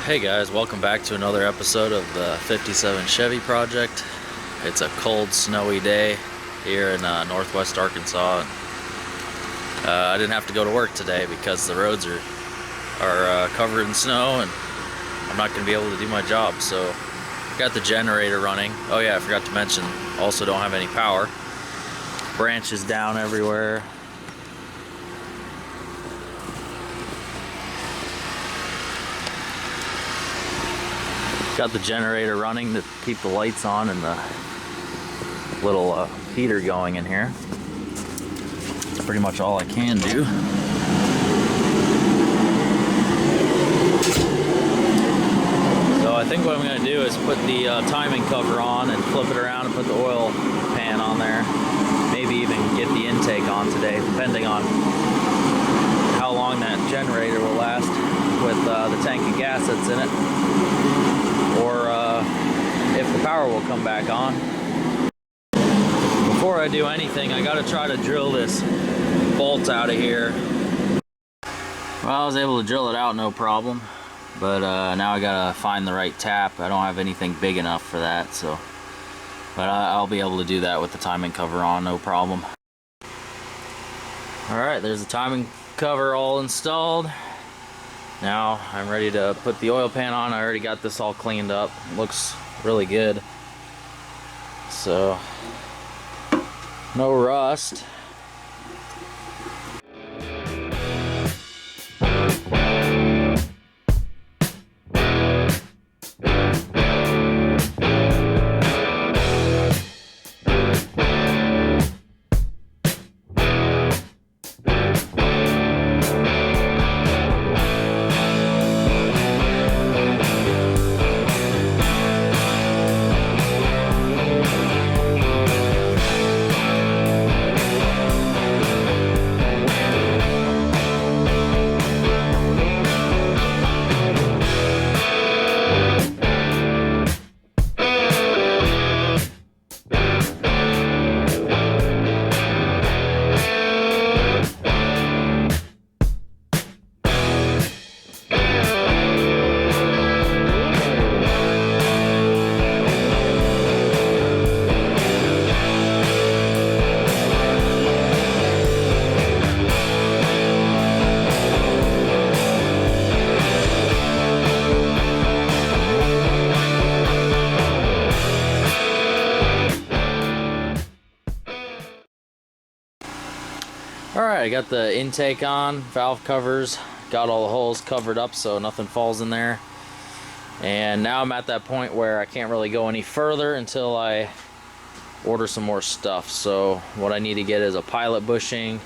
Hey guys, welcome back to another episode of the 57 Chevy project. It's a cold, snowy day here in northwest Arkansas. I didn't have to go to work today because the roads are covered in snow and I'm not going to be able to do my job. So got the generator running. Oh yeah, I forgot to mention, also don't have any power. Branches down everywhere. Got the generator running to keep the lights on and the little heater going in here. That's pretty much all I can do. So I think what I'm going to do is put the timing cover on and flip it around and put the oil pan on there. Maybe even get the intake on today, depending on how long that generator will last with the tank of gas that's in it. Or if the power will come back on. Before I do anything, I gotta try to drill this bolt out of here. Well, I was able to drill it out no problem, but now I gotta find the right tap. I don't have anything big enough for that, so but I'll be able to do that with the timing cover on, no problem. Alright, there's the timing cover all installed. Now I'm ready to put the oil pan on. I already got this all cleaned up. It looks really good. So, no rust. Alright, I got the intake on, valve covers, got all the holes covered up so nothing falls in there. And now I'm at that point where I can't really go any further until I order some more stuff. So what I need to get is a pilot bushing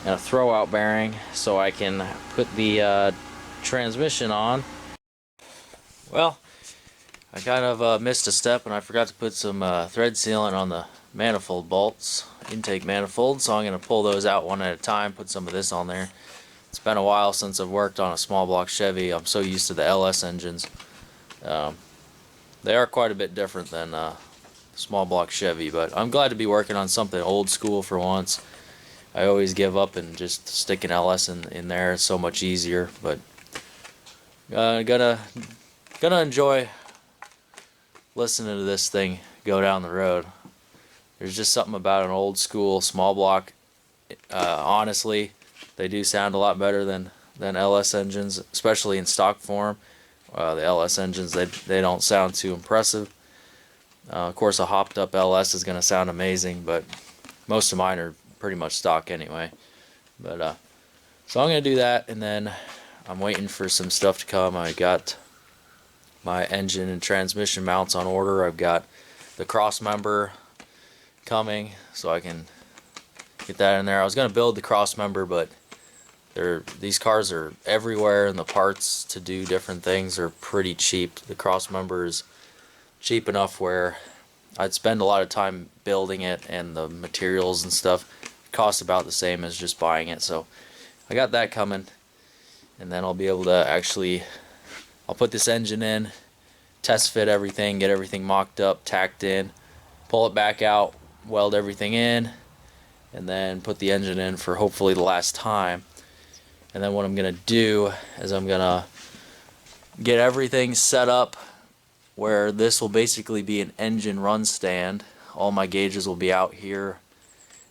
and a throwout bearing so I can put the transmission on. Well, I kind of missed a step and I forgot to put some thread sealant on the manifold bolts, intake manifold, so I'm going to pull those out one at a time, put some of this on there. It's been a while since I've worked on a small block Chevy. I'm so used to the LS engines. They are quite a bit different than small block Chevy, but I'm glad to be working on something old school for once. I always give up and just stick an LS in there. It's so much easier, but gonna enjoy listening to this thing go down the road. There's just something about an old school small block. Honestly, they do sound a lot better than LS engines, especially in stock form. The LS engines, they don't sound too impressive. Of course, a hopped up LS is going to sound amazing, but most of mine are pretty much stock anyway. But so I'm going to do that, and then I'm waiting for some stuff to come. I got my engine and transmission mounts on order. I've got the cross member coming, so I can get that in there. I was going to build the cross member, but these cars are everywhere, and the parts to do different things are pretty cheap. The cross member is cheap enough where I'd spend a lot of time building it, and the materials and stuff cost about the same as just buying it. So I got that coming, and then I'll be able to actually, I'll put this engine in, test fit everything, get everything mocked up, tacked in, pull it back out, weld everything in, and then put the engine in for hopefully the last time. And then what I'm gonna do is I'm gonna get everything set up where this will basically be an engine run stand. All my gauges will be out here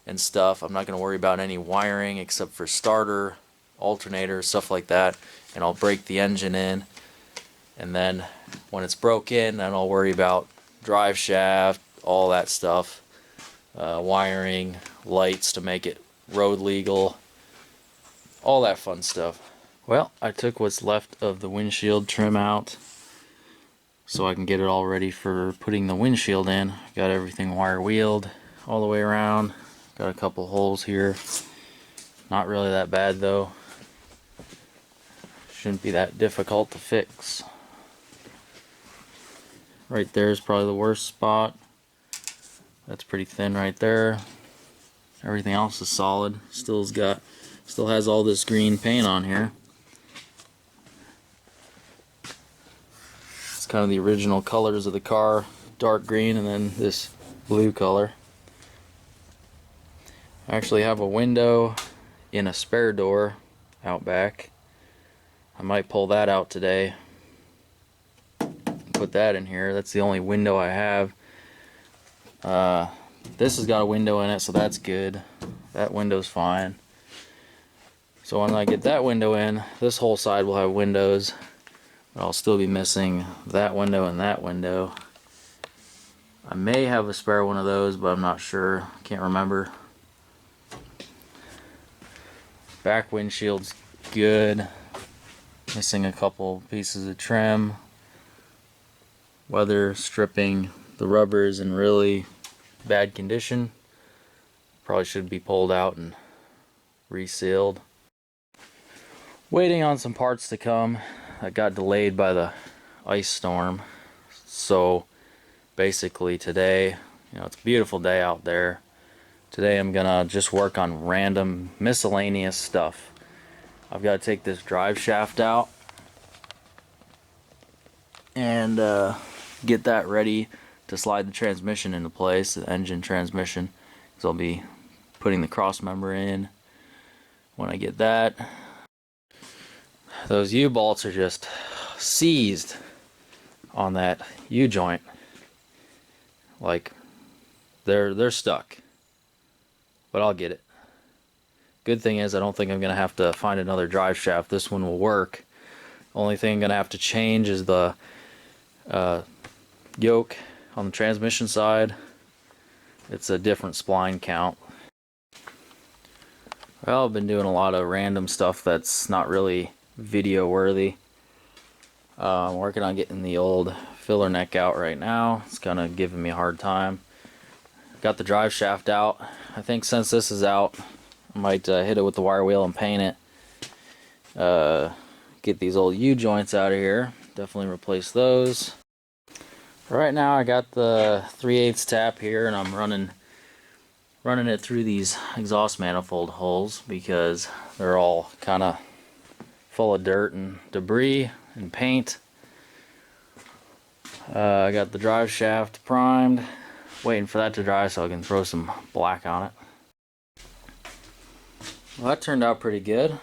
and stuff. I'm not going to worry about any wiring except for starter, alternator, stuff like that. And I'll break the engine in, and then when it's broke in, then I'll worry about drive shaft, all that stuff, wiring, lights to make it road legal, all that fun stuff. Well, I took what's left of the windshield trim out so I can get it all ready for putting the windshield in. Got everything wire wheeled all the way around. Got a couple holes here. Not really that bad though. Shouldn't be that difficult to fix. Right there is probably the worst spot. That's pretty thin right there. Everything else is solid. Still has all this green paint on here. It's kind of the original colors of the car, dark green and then this blue color. I actually have a window in a spare door out back. I might pull that out today, put that in here. That's the only window I have. This has got a window in it, so that's good. That window's fine. So when I get that window in, this whole side will have windows, but I'll still be missing that window and that window. I may have a spare one of those, but I'm not sure. Can't remember. Back windshield's good. Missing a couple pieces of trim. Weather stripping. The rubber is in really bad condition. Probably should be pulled out and resealed. Waiting on some parts to come that got delayed by the ice storm. So basically today, it's a beautiful day out there. Today I'm gonna just work on random miscellaneous stuff. I've got to take this drive shaft out and get that ready to slide the transmission into place, the engine transmission, because I'll be putting the cross member in when I get that. Those U-bolts are just seized on that U-joint. Like they're stuck, but I'll get it. Good thing is I don't think I'm going to have to find another drive shaft. This one will work. Only thing I'm going to have to change is the yoke on the transmission side. It's a different spline count. Well, I've been doing a lot of random stuff that's not really video worthy. I'm working on getting the old filler neck out right now. It's kind of giving me a hard time. Got the drive shaft out. I think since this is out, I might hit it with the wire wheel and paint it. Get these old U-joints out of here. Definitely replace those. Right now I got the 3/8 tap here, and I'm running it through these exhaust manifold holes because they're all kind of full of dirt and debris and paint. I got the drive shaft primed, waiting for that to dry so I can throw some black on it. Well, that turned out pretty good.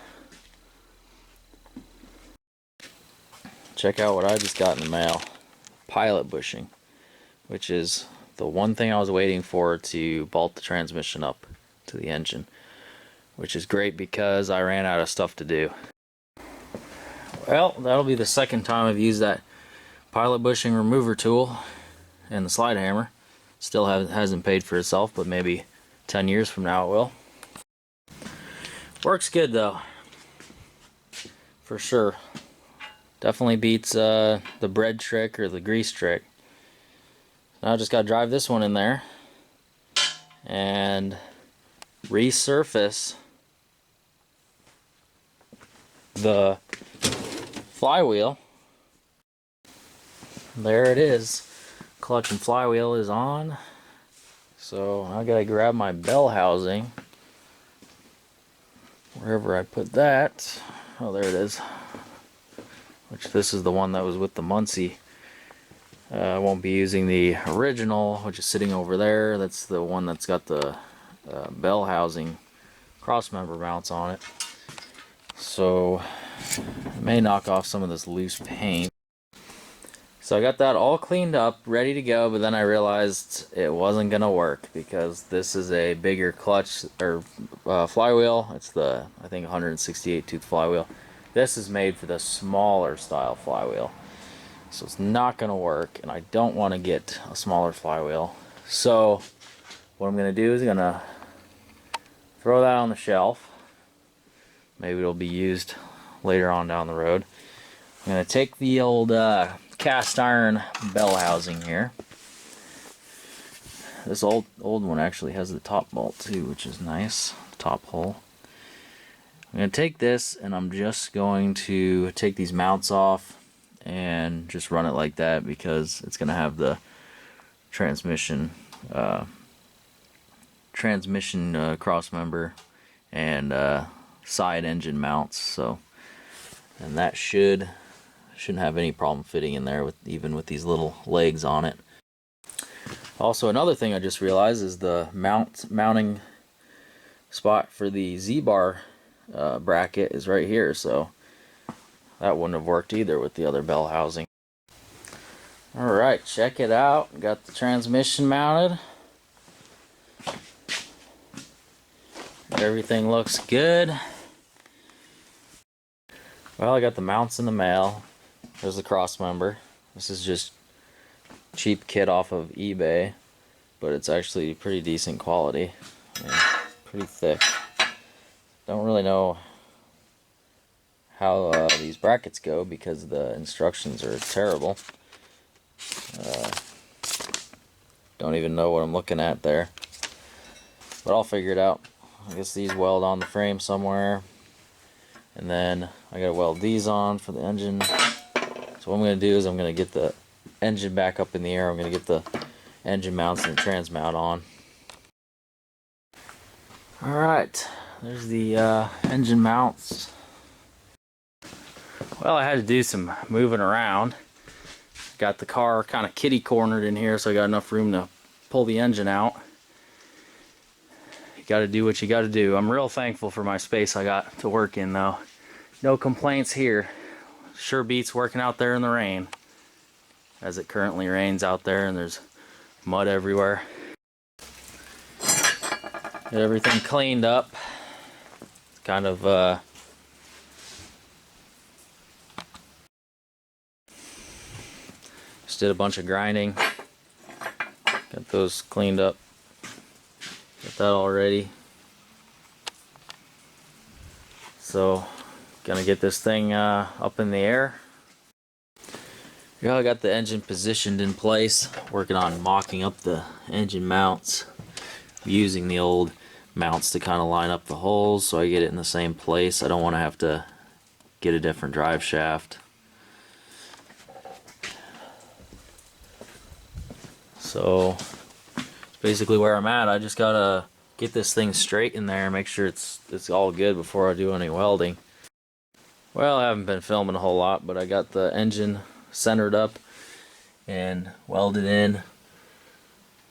Check out what I just got in the mail. Pilot bushing, which is the one thing I was waiting for to bolt the transmission up to the engine, which is great because I ran out of stuff to do. Well, that'll be the second time I've used that pilot bushing remover tool and the slide hammer. Still hasn't paid for itself, but maybe 10 years from now it will. Works good though, for sure. Definitely beats the bread trick or the grease trick. Now I just gotta drive this one in there and resurface the flywheel. There it is. Clutch and flywheel is on. So I gotta grab my bell housing. Wherever I put that. Oh, there it is. Which this is the one that was with the Muncie. I won't be using the original, which is sitting over there. That's the one that's got the bell housing cross member mounts on it. So I may knock off some of this loose paint. So I got that all cleaned up, ready to go, but then I realized it wasn't gonna work because this is a bigger clutch or flywheel. It's the, I think, 168 tooth flywheel. This is made for the smaller style flywheel, so it's not gonna work, and I don't want to get a smaller flywheel. So what I'm gonna do is gonna throw that on the shelf. Maybe it'll be used later on down the road. I'm gonna take the old cast iron bell housing here. This old one actually has the top bolt too, which is nice. Top hole. I'm going to take this and I'm just going to take these mounts off and just run it like that because it's going to have the transmission cross member and side engine mounts. So, and that shouldn't have any problem fitting in there with even with these little legs on it. Also, another thing I just realized is the mounting spot for the Z-bar bracket is right here, so that wouldn't have worked either with the other bell housing. Alright, check it out. Got the transmission mounted. Everything looks good. Well, I got the mounts in the mail. There's the cross member. This is just cheap kit off of eBay, but it's actually pretty decent quality. Pretty thick. Don't really know how these brackets go because the instructions are terrible. Don't even know what I'm looking at there, but I'll figure it out. I guess these weld on the frame somewhere, and then I gotta weld these on for the engine. So what I'm gonna do is I'm gonna get the engine back up in the air. I'm gonna get the engine mounts and the trans mount on. Alright, there's the engine mounts. Well, I had to do some moving around. Got the car kind of kitty cornered in here, so I got enough room to pull the engine out. You got to do what you got to do. I'm real thankful for my space I got to work in, though. No complaints here. Sure beats working out there in the rain, as it currently rains out there and there's mud everywhere. Get everything cleaned up. It's kind of just did a bunch of grinding. Got those cleaned up. Got that all ready. So, gonna get this thing up in the air. Yeah, I got the engine positioned in place. Working on mocking up the engine mounts. Using the old mounts to kind of line up the holes so I get it in the same place. I don't want to have to get a different drive shaft. So it's basically where I'm at. I just gotta get this thing straight in there and make sure it's all good before I do any welding. Well, I haven't been filming a whole lot, but I got the engine centered up and welded in.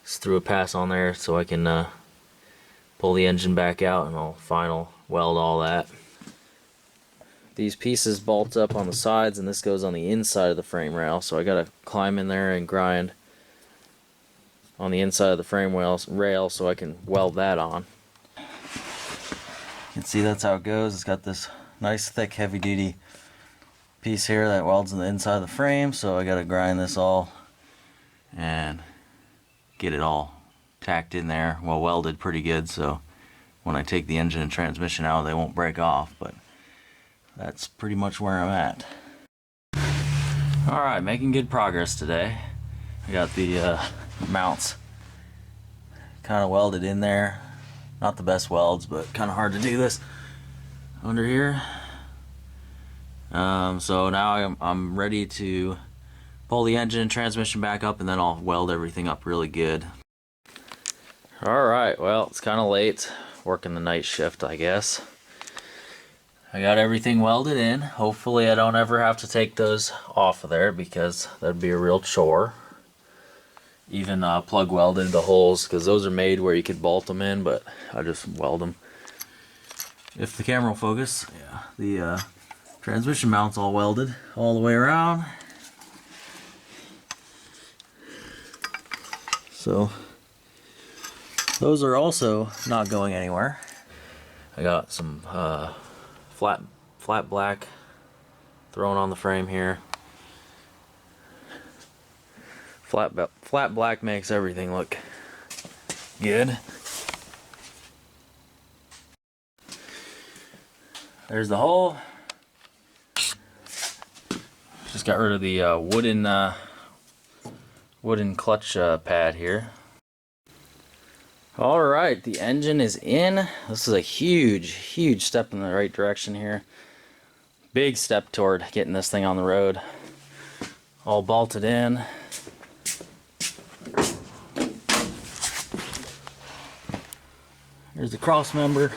Just threw a pass on there so I can pull the engine back out, and I'll final weld all that. These pieces bolt up on the sides, and this goes on the inside of the frame rail, so I gotta climb in there and grind on the inside of the frame rail so I can weld that on. You can see that's how it goes. It's got this nice thick heavy duty piece here that welds on the inside of the frame, so I gotta grind this all and get it all tacked in there, well welded pretty good, so when I take the engine and transmission out they won't break off. But that's pretty much where I'm at. Alright, making good progress today. I got the mounts kind of welded in there. Not the best welds, but kind of hard to do this under here. So now I'm ready to pull the engine and transmission back up, and then I'll weld everything up really good. Alright, well, it's kind of late. Working the night shift, I guess. I got everything welded in. Hopefully I don't ever have to take those off of there because that'd be a real chore. Even plug welded the holes because those are made where you could bolt them in, but I just weld them. If the camera will focus, yeah, the transmission mount's all welded all the way around. So those are also not going anywhere. I got some flat black thrown on the frame here. Flat black makes everything look good. There's the hole. Just got rid of the wooden clutch pad here. All right, the engine is in. This is a huge step in the right direction here. Big step toward getting this thing on the road. All bolted in. Here's the cross member.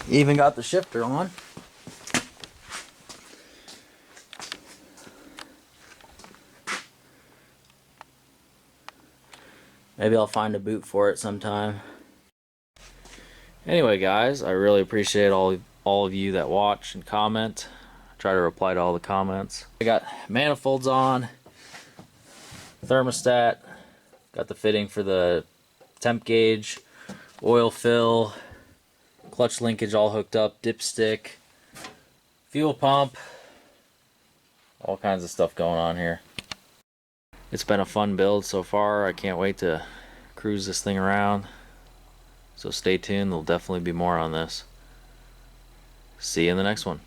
Even got the shifter on. Maybe I'll find a boot for it sometime. Anyway, guys, I really appreciate all of you that watch and comment. I try to reply to all the comments. I got manifolds on, thermostat, got the fitting for the temp gauge, oil fill, clutch linkage all hooked up, dipstick, fuel pump, all kinds of stuff going on here. It's been a fun build so far. I can't wait to cruise this thing around. So stay tuned, there'll definitely be more on this. See you in the next one.